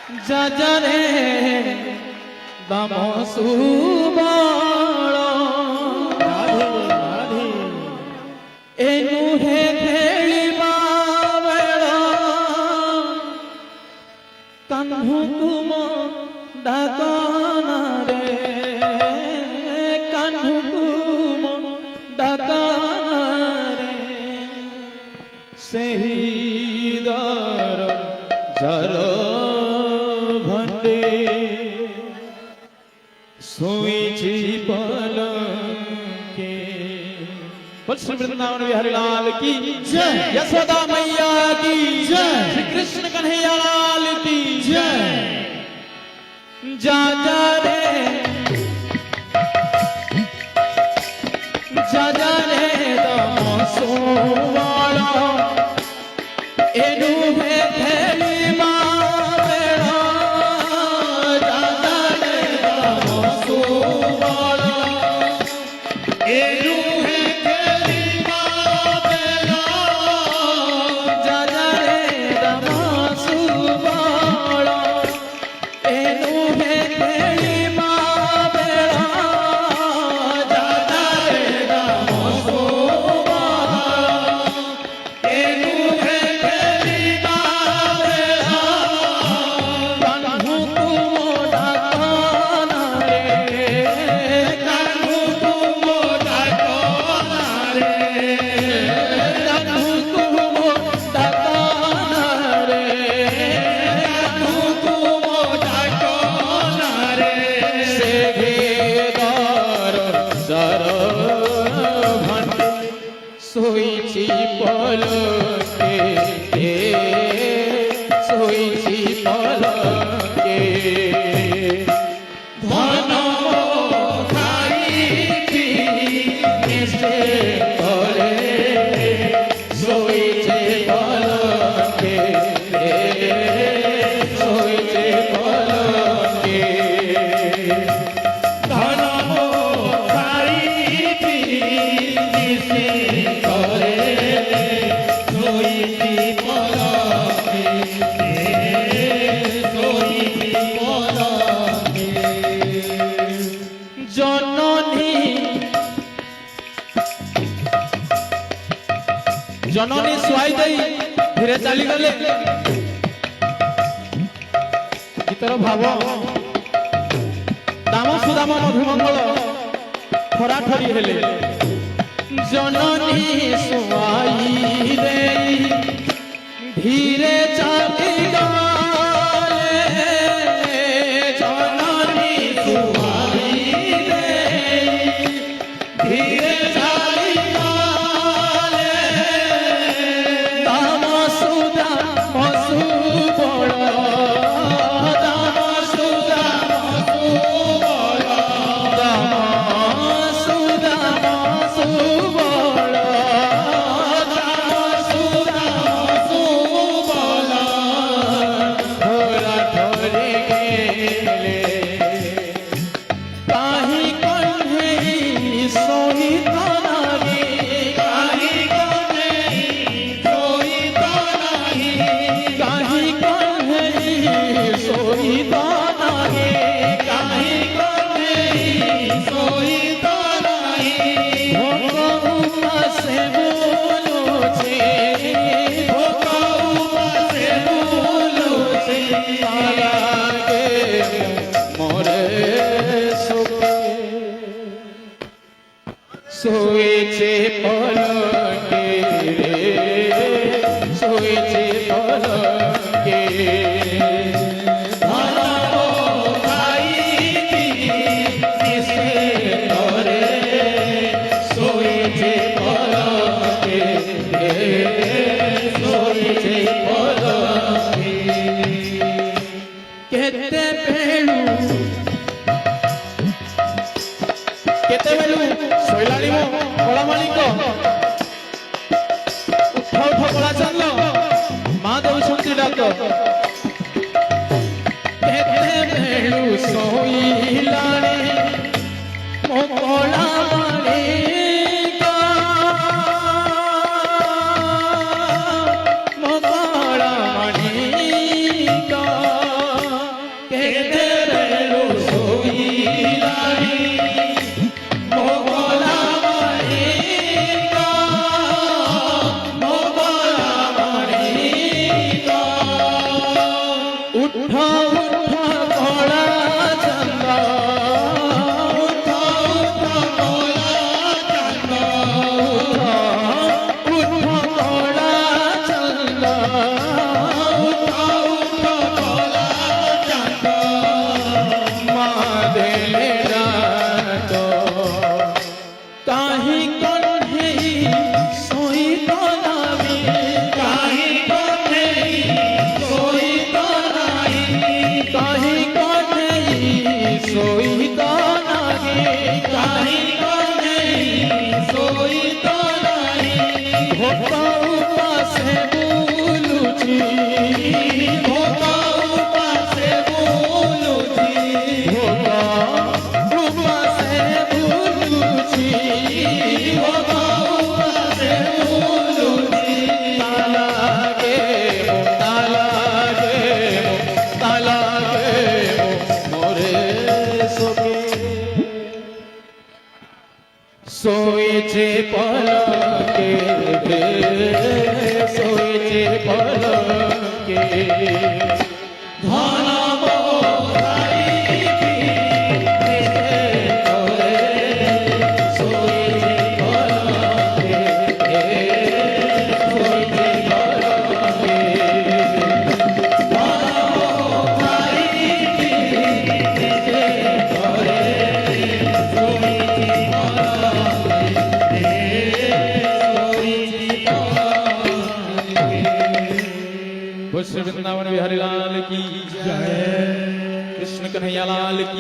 जाजरे दाम सुबाल एनु हे खेलिबा बेल कान्हू तुम डाकना रे कान्हू तुम डाकना रे सही दर जर भंडे सोईची पलंके। बोल श्री वृंदावन बिहारी लाल की जय, यशोदा मैया की जय, श्री कृष्ण कन्हैया लाल की जय। जा जा रे दाम सोवाला एनु हे खेलिबा बेला जा जा रे दाम सोवाला एनु हे खेलिबा बेला जा जा रे दाम सोवाला एनु हे खेलिबा बेला जा जा रे दाम सोवाला एनु हे खेलिबा बेला कान्हू तुम डाकना रे कान्हू तुम डाकना रे कान्हू तुम डाकना रे कान्हू तुम डाकना रे से घेर जर भंडे सोईची पलके सोईची पलके धन खाई निशे करे सोईची पलके सोईची पलके धन खाई निशे करे सोईची पलके सोईची पलके। जननी जननी सुआई दे धीरे चली गले गीतर भाव दाम सुदाम मधुमंगल ठरा ठरी हेले जननी सुआई दे धीरे चली गले जननी सुआई दे धीरे चली गले दाम सुदाम सुबल दाम सुदाम सुबल दाम सुदाम सुबल दाम सुदाम सुबल ठोरा ठोरे गेले काहि कन्हई सोई तनाही काहि कन्हई सोई तनाही काहि कन्हई सोई तनाही काहि कन्हई सोई तनाही भोक उपासे बोलो छे भोक उपासे बोलो छे तारा के मोरे सुखे सोईचे पलके रे सोईचे पलके धन खाई निशे करे सोईचे पलके सोईचे पलके। केते बेलू शैलानी मो कला मालिक उठ उठ कला चल माँ दौरान डाक केते बेलू शैलानी मो कला मालिक मो कला मालिक उठा उठा बोला जातो माधेले जातो काही कन्हे सोई तो नामी काही कन्हे सोई तो नाही काही कन्हे सोई तो नाही काही कन्हे सोई तो नाही भोका उपासे बोलुची भोका उपासे बोलुची भोका उपासे बोलुची भोका उपासे बोलुची ताला गे मोरे सोके सोयेचे पलके सोयेचे पलके धन बोलाई सोयेचे पलके सोयेचे पलके धन बोलाई श्री वृंदावन बिहारी लाल की जय, कृष्ण कन्हैया लाल की।